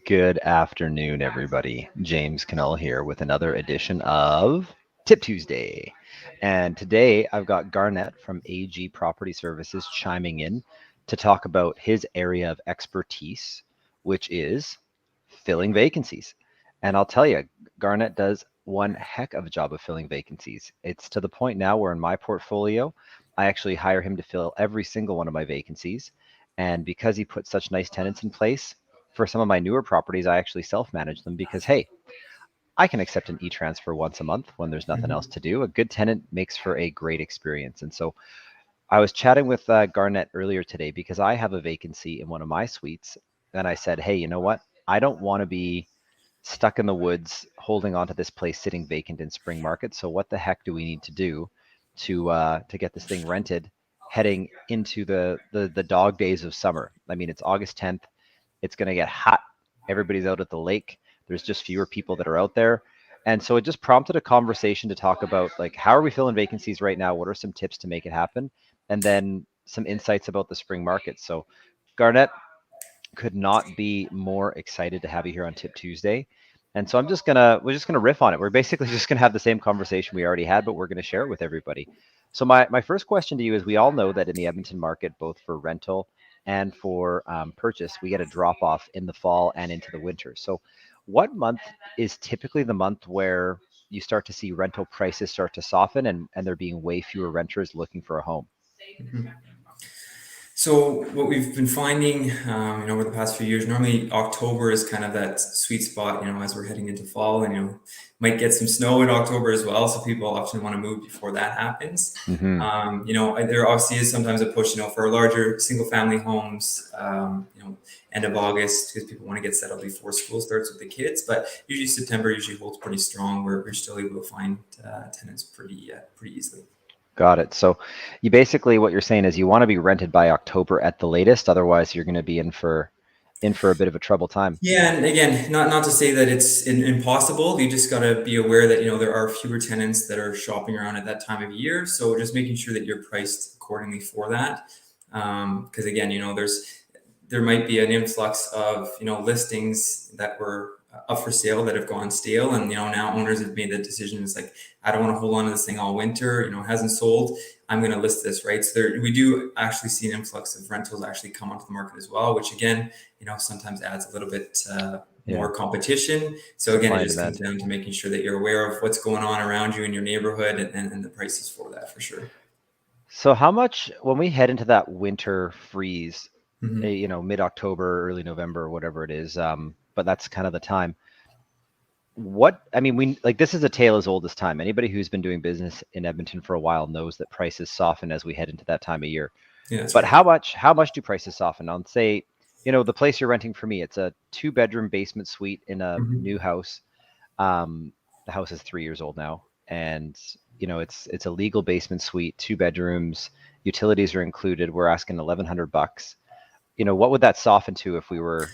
Good afternoon, everybody. James Cannell here with another edition of Tip Tuesday. And today I've got Garnett from AG Property Services chiming in to talk about his area of expertise, which is filling vacancies. And I'll tell you, Garnett does one heck of a job of filling vacancies. It's to the point now where in my portfolio, I actually hire him to fill every single one of my vacancies. And because he put such nice tenants in place, for some of my newer properties, I actually self-manage them because, hey, I can accept an e-transfer once a month when there's nothing else to do. A good tenant makes for a great experience. And so I was chatting with Garnett earlier today because I have a vacancy in one of my suites. And I said, hey, you know what? I don't want to be stuck in the woods holding on to this place sitting vacant in spring market. So what the heck do we need to do to get this thing rented heading into the dog days of summer? I mean, it's August 10th. It's going to get hot. Everybody's out at the lake. There's just fewer people that are out there. And so it just prompted a conversation to talk about like how are we filling vacancies right now? What are some tips to make it happen? And then some insights about the spring market. So Garnett, could not be more excited to have you here on Tip Tuesday. And so we're just gonna riff on it. We're basically just gonna have the same conversation we already had, but we're gonna share it with everybody. So my first question to you is: we all know that in the Edmonton market, both for rental and for purchase, we get a drop off in the fall and into the winter. So, what month is typically the month where you start to see rental prices start to soften and there being way fewer renters looking for a home? Mhm. So what we've been finding, over the past few years, normally October is kind of that sweet spot, as we're heading into fall, and might get some snow in October as well. So people often want to move before that happens. Mm-hmm. There obviously is sometimes a push, for larger single-family homes, end of August because people want to get settled before school starts with the kids. But usually September usually holds pretty strong, where we're still able to find tenants pretty easily. Got it. So you basically what you're saying is you want to be rented by October at the latest, otherwise you're going to be in for a bit of a trouble time. Yeah, and again, not to say that it's impossible. You just got to be aware that there are fewer tenants that are shopping around at that time of year. So just making sure that you're priced accordingly for that. Because again, there might be an influx of listings that were up for sale that have gone stale, and now owners have made the decision. It's like, I don't want to hold on to this thing all winter. It hasn't sold. I'm going to list this, right? So we do actually see an influx of rentals actually come onto the market as well, which again, sometimes adds a little bit Yeah. more competition. So again, Supply it and just comes demand. down to making sure that you're aware of what's going on around you in your neighborhood, and the prices for that for sure. So how much when we head into that winter freeze, Hmm. mid-October, early November, whatever it is, but that's kind of the time. What I mean, we like this is a tale as old as time. Anybody who's been doing business in Edmonton for a while knows that prices soften as we head into that time of year. Yeah, that's But right. how much do prices soften? On say, the place you're renting for me, it's a two-bedroom basement suite in a Hmm. new house. The house is 3 years old now, and it's a legal basement suite, two bedrooms, utilities are included. We're asking 1,100 bucks. What would that soften to if we were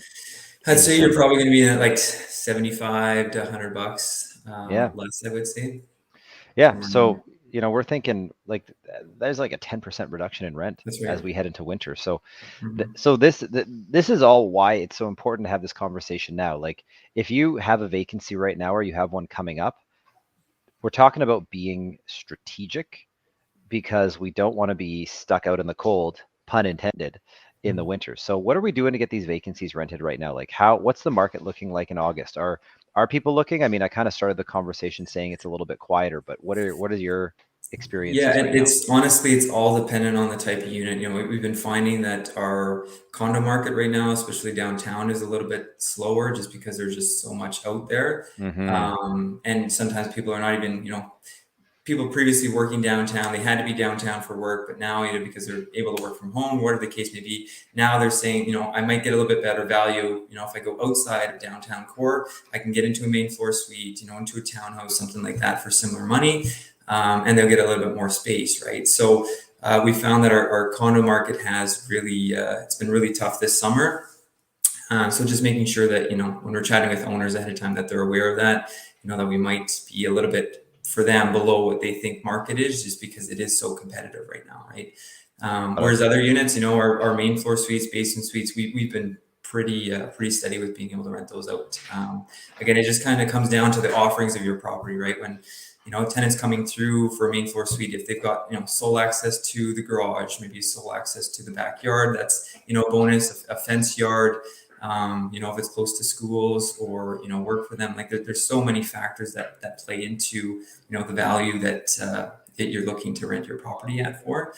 I'd in say you're December? probably going to be at like 75 to 100 bucks Yeah, less, I would say, yeah. somewhere in there. So we're thinking like there's like a 10% reduction in rent That's as right. we head into winter. So Hmm. this is all why it's so important to have this conversation now. Like if you have a vacancy right now or you have one coming up, we're talking about being strategic because we don't want to be stuck out in the cold, pun intended, in the winter. So what are we doing to get these vacancies rented right now? Like what's the market looking like in August? Are people looking? I mean, I kind of started the conversation saying it's a little bit quieter, but what are your Yeah, experiences and right now? it's honestly, it's all dependent on the type of unit. We've been finding that our condo market right now, especially downtown, is a little bit slower just because there's just so much out there. Mm-hmm. And sometimes people are not even, people previously working downtown, they had to be downtown for work, but now, because they're able to work from home, whatever the case may be, now they're saying, I might get a little bit better value, if I go outside of downtown core, I can get into a main floor suite, into a townhouse, something like that for similar money, and they'll get a little bit more space, right? So we found that our condo market has really, it's been really tough this summer. So just making sure that, when we're chatting with owners ahead of time, that they're aware of that, that we might be a little bit for them below what they think market is, just because it is so competitive right now, right? Got it. Whereas other units, our main floor suites, basement suites, we've been pretty steady with being able to rent those out. Again, it just kind of comes down to the offerings of your property, right? When tenants coming through for a main floor suite, if they've got sole access to the garage, maybe sole access to the backyard, that's a bonus. A fence yard, if it's close to schools or work for them, like there's so many factors that play into the value that you're looking to rent your property at for.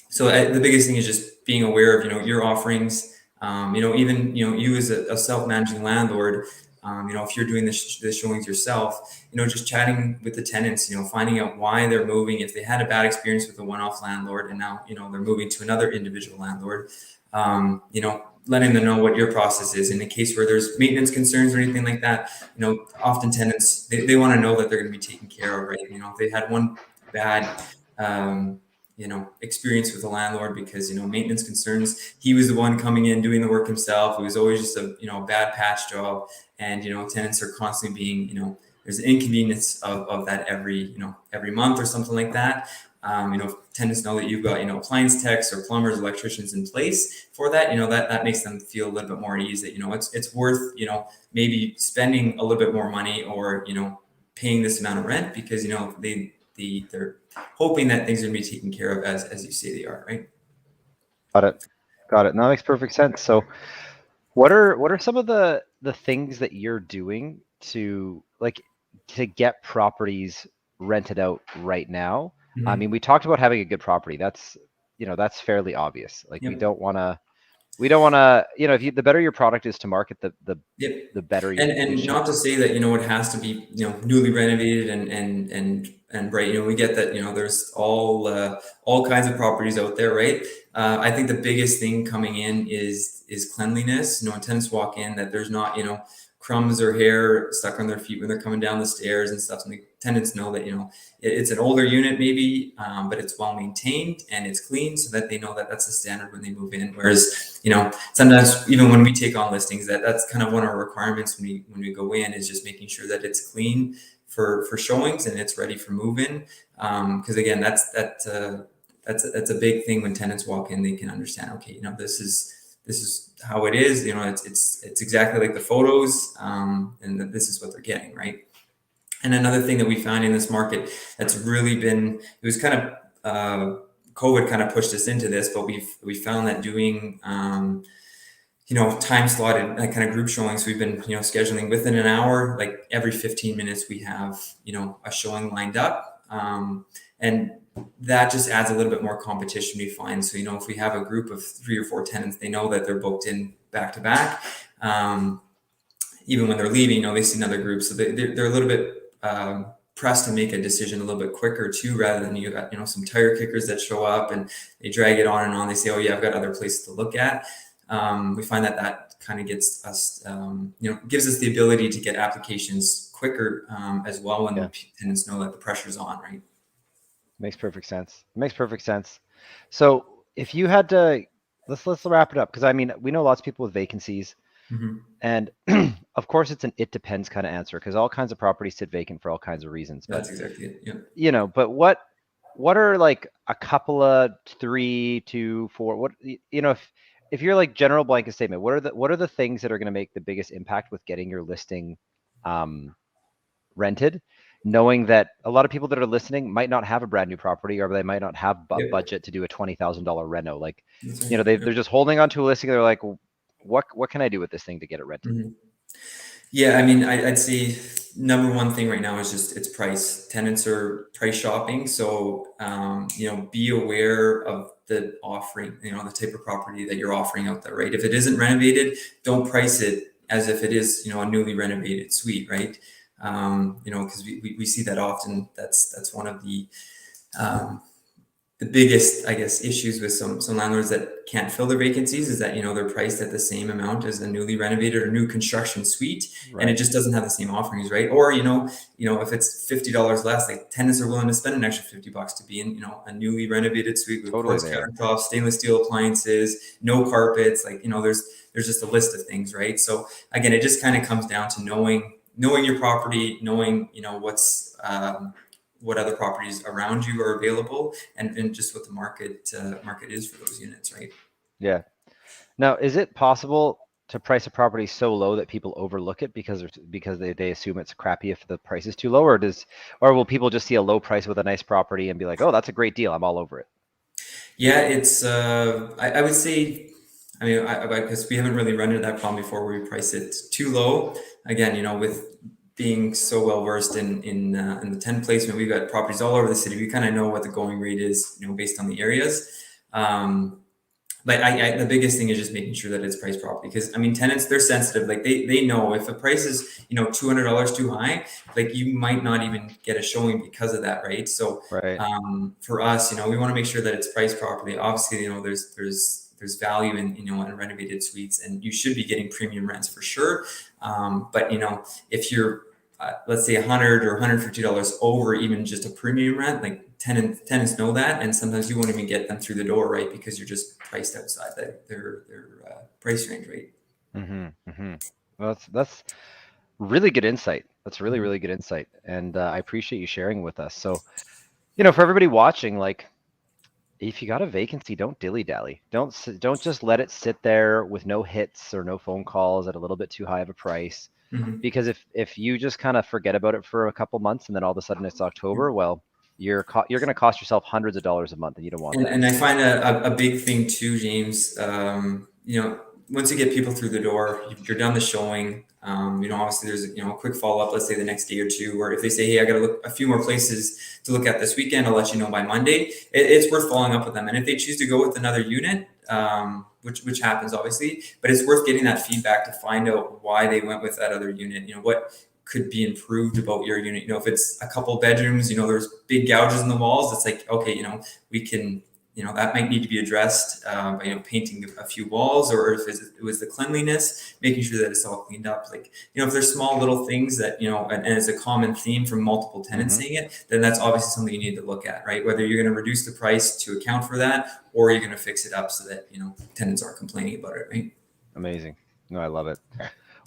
So the biggest thing is just being aware of your offerings. Even you as a self-managing landlord, if you're doing the showings yourself, just chatting with the tenants, finding out why they're moving. If they had a bad experience with a one-off landlord and now they're moving to another individual landlord, letting them know what your process is in the case where there's maintenance concerns or anything like that. Often tenants they want to know that they're going to be taken care of, right? If they had one bad experience with the landlord because maintenance concerns, he was the one coming in doing the work himself, it was always just a bad patch job, and tenants are constantly being there's an inconvenience of that every month or something like that. Tenants know that you've got appliance techs or plumbers, electricians in place for that. That makes them feel a little bit more at ease that it's worth maybe spending a little bit more money or paying this amount of rent because they're hoping that things are going to be taken care of as you say they are, right? Got it. Got it. And that makes perfect sense. So what are some of the things that you're doing to get properties rented out right now? Mm-hmm. I mean, we talked about having a good property. That's that's fairly obvious. Like Yep. we don't want to if the better your product is to market, Yep. the better And should. not to say that it has to be newly renovated and bright. We get that there's all kinds of properties out there, right? I think the biggest thing coming in is cleanliness. When tenants walk in, that there's not crumbs or hair stuck on their feet when they're coming down the stairs and stuff. And the tenants know that it's an older unit maybe, but it's well maintained and it's clean, so that they know that that's the standard when they move in. Whereas sometimes even when we take on listings, that's kind of one of our requirements when we go in, is just making sure that it's clean for showings and it's ready for move in. Because again, that's a big thing. When tenants walk in, they can understand, okay, this is how it is. It's exactly like the photos, and that this is what they're getting, right? And another thing that we found in this market that's really been, it was kind of COVID kind of pushed us into this, but we found that doing time slotted kind of group showings, we've been scheduling within an hour, like every 15 minutes we have a showing lined up, and that just adds a little bit more competition, we find. So if we have a group of 3 or 4 tenants, they know that they're booked in back to back. Even when they're leaving, they see another group, so they're a little bit pressed to make a decision a little bit quicker too, rather than you got some tire kickers that show up and they drag it on and on. They say, oh yeah, I've got other places to look at. We find that kind of gets us, gives us the ability to get applications quicker as well when the tenants know that the pressure's on, right? Makes perfect sense. It makes perfect sense. So if you had to, let's wrap it up, because I mean, we know lots of people with vacancies, Mm-hmm. and of course it's an it depends kind of answer, because all kinds of properties sit vacant for all kinds of reasons. That's exactly it. Yeah. But what are like a couple of 3 to 4? If you're like general blanket statement, what are the things that are going to make the biggest impact with getting your listing rented, knowing that a lot of people that are listening might not have a brand new property, or they might not have budget to do a $20,000 reno. Like, right. They're just holding on to a listing. They're like, what can I do with this thing to get it rented? Mm-hmm. Yeah, I mean, I'd say number one thing right now is just its price. Tenants are price shopping, so be aware of the offering, the type of property that you're offering out there, right? If it isn't renovated, don't price it as if it is, a newly renovated suite, right? Because we see that often. That's one of the biggest, I guess, issues with some landlords that can't fill their vacancies, is that they're priced at the same amount as a newly renovated or new construction suite, right. And it just doesn't have the same offerings, right? Or if it's $50 less, like tenants are willing to spend an extra $50 to be in a newly renovated suite with quartz countertops, stainless steel appliances, no carpets. Like there's just a list of things, right? So again, it just kind of comes down to knowing your property, knowing what other properties around you are available, and just what the market is for those units, right? Yeah. Now, is it possible to price a property so low that people overlook it because they assume it's crappy if the price is too low, or will people just see a low price with a nice property and be like, oh, that's a great deal, I'm all over it? Yeah, it's I would say, I mean, because we haven't really run into that problem before where we price it too low. Again, with being so well versed in the tenant placement, we've got properties all over the city. We kind of know what the going rate is, based on the areas. Um, but the biggest thing is just making sure that it's priced properly, because I mean, tenants, they're sensitive. Like they know if a price is $200 too high, like you might not even get a showing because of that, right? So Right. for us, we want to make sure that it's priced properly. Obviously, there's value in renovated suites, and you should be getting premium rents for sure. But if you're let's say 100 or $150 over even just a premium rent, like tenants know that, and sometimes you won't even get them through the door, right? Because you're just priced outside their price range, right? Mm-hmm. Mm-hmm. Well, that's really good insight. That's really, Mhm. really good insight. And I appreciate you sharing with us. So, for everybody watching, like, if you got a vacancy, don't dilly-dally. Don't just let it sit there with no hits or no phone calls at a little bit too high of a price. Mhm. Because if you just kind of forget about it for a couple months and then all of a sudden it's October, well, you're going to cost yourself hundreds of dollars a month, and you don't want that. And I So, find a big thing too, James. Once you get people through the door, you're done the showing. Obviously there's a quick follow up. Let's say the next day or two, or if they say, "Hey, I got to look a few more places to look at this weekend," I'll let you know by Monday. It's worth following up with them, and if they choose to go with another unit, which happens obviously, but it's worth getting that feedback to find out why they went with that other unit. What could be improved about your unit. If it's a couple bedrooms, there's big gouges in the walls. It's like, okay, we can, that might need to be addressed by, painting a few walls, or if it was the cleanliness, making sure that it's all cleaned up. Like, if there's small little things that, and it's a common theme from multiple tenants hmm saying it, then that's obviously something you need to look at, right? Whether you're going to reduce the price to account for that, or you're going to fix it up so that, tenants aren't complaining about it, right? amazing. No, I love it.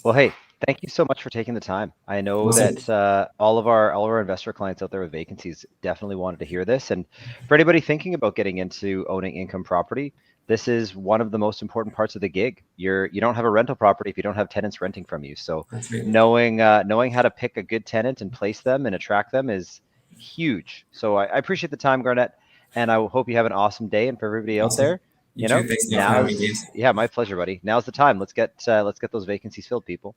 Well, hey, thank you so much for taking the time. I know Awesome. that all of our investor clients out there with vacancies definitely wanted to hear this. And for anybody thinking about getting into owning income property, this is one of the most important parts of the gig. You don't have a rental property if you don't have tenants renting from you. So That's right. knowing how to pick a good tenant and place them and attract them is huge. So I appreciate the time, Garnett, and I hope you have an awesome day. And for everybody out Awesome. there, You too. Thanks a lot for having me, James. yeah, my pleasure, buddy. Now's the time. Let's get those vacancies filled, people.